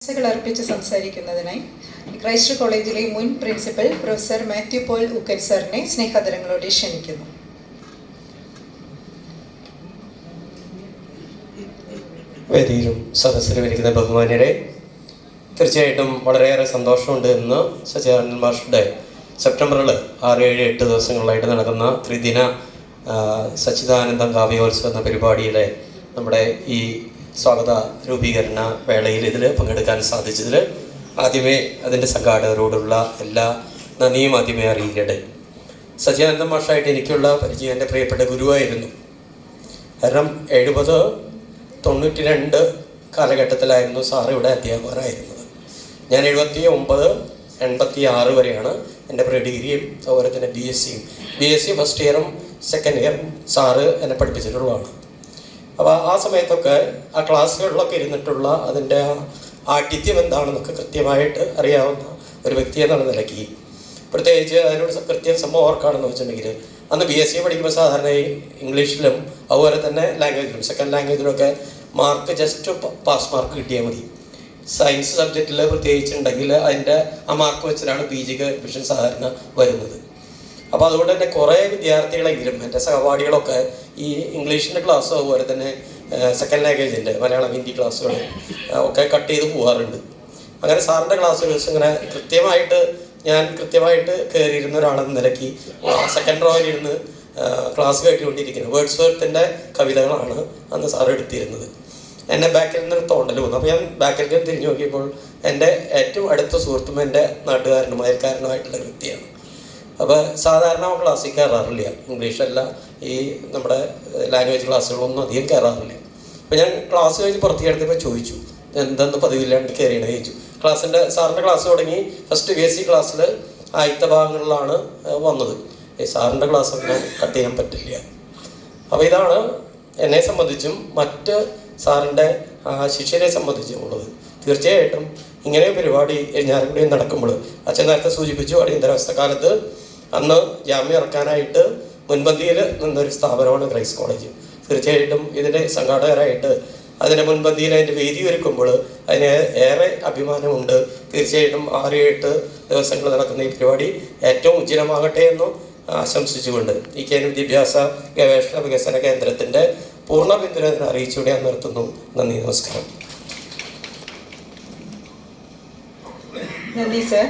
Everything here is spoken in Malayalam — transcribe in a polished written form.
അർപ്പിച്ച് സംസാരിക്കുന്നതിനായി ക്രൈസ്റ്റ് കോളേജിലെ മുൻ പ്രിൻസിപ്പൽ പ്രൊഫസർ മാത്യു പോൾ ഉക്കൽ സാറിനെ സ്നേഹാദരങ്ങളോടെ ക്ഷണിക്കുന്നു. വേദിയിലും സദസ്സിലും ഇരിക്കുന്ന ബഹുമാന്യരെ, തീർച്ചയായിട്ടും വളരെയേറെ സന്തോഷമുണ്ട്. ഇന്ന് സച്ചിദാനന്ദൻ മാഷുടെ സെപ്റ്റംബറിൽ 6, 7, 8 ദിവസങ്ങളിലായിട്ട് നടക്കുന്ന ത്രിദിന സച്ചിദാനന്ദം കാവ്യോത്സവം എന്ന പരിപാടിയിലെ നമ്മുടെ ഈ സ്വാഗത രൂപീകരണ വേളയിൽ ഇതിൽ പങ്കെടുക്കാൻ സാധിച്ചതിൽ ആദ്യമേ അതിൻ്റെ സംഘാടകരോടുള്ള എല്ലാ നന്ദിയും ആദ്യമേ അറിയിക്കട്ടെ. സച്ചിദാനന്ദൻ മാഷായിട്ട് എനിക്കുള്ള പരിചയം എൻ്റെ പ്രിയപ്പെട്ട ഗുരുവായിരുന്നു. കാരണം 70, 92 കാലഘട്ടത്തിലായിരുന്നു സാറ് ഇവിടെ അധ്യാപകരായിരുന്നത്. ഞാൻ 79, 86 വരെയാണ് എൻ്റെ പ്രീ ഡിഗ്രിയും അതുപോലെ തന്നെ BSc ഫസ്റ്റ് ഇയറും സെക്കൻഡ് ഇയറും സാറ് എന്നെ പഠിപ്പിച്ചിട്ടുള്ളതാണ്. അപ്പോൾ ആ സമയത്തൊക്കെ ആ ക്ലാസ്സുകളിലൊക്കെ ഇരുന്നിട്ടുള്ള അതിൻ്റെ ആഠിത്യം എന്താണെന്നൊക്കെ കൃത്യമായിട്ട് അറിയാവുന്ന ഒരു വ്യക്തി എന്നുള്ള നിലയ്ക്ക്, പ്രത്യേകിച്ച് അതിനോട് കൃത്യം സംഭവം ഓർക്കാണെന്ന് വെച്ചിട്ടുണ്ടെങ്കിൽ, അന്ന് BSc പഠിക്കുമ്പോൾ സാധാരണ ഇംഗ്ലീഷിലും അതുപോലെ തന്നെ ലാംഗ്വേജിലും സെക്കൻഡ് ലാംഗ്വേജിലൊക്കെ മാർക്ക് ജസ്റ്റ് പാസ് മാർക്ക് കിട്ടിയാൽ മതി. സയൻസ് സബ്ജക്റ്റിൽ പ്രത്യേകിച്ചുണ്ടെങ്കിൽ അതിൻ്റെ ആ മാർക്ക് വെച്ചിട്ടാണ് PGക്ക് അഡ്മിഷൻ സാധാരണ വരുന്നത്. അപ്പോൾ അതുകൊണ്ട് തന്നെ കുറേ വിദ്യാർത്ഥികളെങ്കിലും എൻ്റെ സഹപാഠികളൊക്കെ ഈ ഇംഗ്ലീഷിൻ്റെ ക്ലാസ് അതുപോലെ തന്നെ സെക്കൻഡ് ലാംഗ്വേജിൻ്റെ മലയാളം, ഹിന്ദി ക്ലാസ്സുകൾ ഒക്കെ കട്ട് ചെയ്ത് പോകാറുണ്ട്. അങ്ങനെ സാറിൻ്റെ ക്ലാസ് ദിവസം ഇങ്ങനെ ഞാൻ കൃത്യമായിട്ട് കയറിയിരുന്ന ഒരാളെന്ന നിലയ്ക്ക് സെക്കൻഡ് റോയിലിരുന്ന് ക്ലാസ് കേട്ടുകൊണ്ടിരിക്കുന്നത്. വേർഡ്സ്വർത്തിൻ്റെ കവിതകളാണ് അന്ന് സാർ എടുത്തിരുന്നത്. എന്നെ ബാക്കിൽ നിന്ന് തോണ്ടൽ വന്നു. അപ്പോൾ ഞാൻ ബാക്കിലേക്ക് തിരിഞ്ഞു നോക്കിയപ്പോൾ എൻ്റെ ഏറ്റവും അടുത്ത സുഹൃത്തും എൻ്റെ നാട്ടുകാരനും അയൽക്കാരനുമായിട്ടുള്ള വ്യക്തിയാണ്. അപ്പോൾ സാധാരണ ക്ലാസ്സിൽ കയറാറില്ല, ഇംഗ്ലീഷല്ല ഈ നമ്മുടെ ലാംഗ്വേജ് ക്ലാസ്സുകളൊന്നും അധികം കയറാറില്ല. അപ്പോൾ ഞാൻ ക്ലാസ് കഴിഞ്ഞ് പുറത്തേക്ക് എടുത്തപ്പോൾ ചോദിച്ചു, എന്തെന്ന് പതിവില്ലാണ്ട് കയറിയണേ ചോദിച്ചു. സാറിൻ്റെ ക്ലാസ് തുടങ്ങി ഫസ്റ്റ് BSc ക്ലാസ്സിൽ ആദ്യത്തെ ഭാഗങ്ങളിലാണ് വന്നത്. സാറിൻ്റെ ക്ലാസ് അങ്ങനെ കട്ട് ചെയ്യാൻ പറ്റില്ല. അപ്പോൾ ഇതാണ് എന്നെ സംബന്ധിച്ചും മറ്റ് സാറിൻ്റെ ശിഷ്യരെ സംബന്ധിച്ചും ഉള്ളത്. തീർച്ചയായിട്ടും ഇങ്ങനെ പരിപാടി ഞാനും നടക്കുമ്പോൾ അച്ഛൻ നേരത്തെ സൂചിപ്പിച്ചു, അടിയന്തരാവസ്ഥ കാലത്ത് അന്ന് ജാമ്യം ഇറക്കാനായിട്ട് മുൻപന്തിയിൽ നിന്നൊരു സ്ഥാപനമാണ് ക്രൈസ്റ്റ് കോളേജ്. തീർച്ചയായിട്ടും ഇതിൻ്റെ സംഘാടകരായിട്ട് അതിൻ്റെ മുൻപന്തിയിൽ അതിൻ്റെ വേദി ഒരുക്കുമ്പോൾ അതിന് ഏറെ അഭിമാനമുണ്ട്. തീർച്ചയായിട്ടും 6, 8 ദിവസങ്ങൾ നടക്കുന്ന ഈ പരിപാടി ഏറ്റവും ഉജ്ജ്വലമാകട്ടെ എന്നും ആശംസിച്ചുകൊണ്ട് ഈ കേന്ദ്ര വിദ്യാഭ്യാസ ഗവേഷണ വികസന കേന്ദ്രത്തിൻ്റെ പൂർണ്ണ പിന്തുണ അറിയിച്ചുകൂടെ ഞാൻ നിർത്തുന്നു. നന്ദി, നമസ്കാരം. നന്ദി സർ.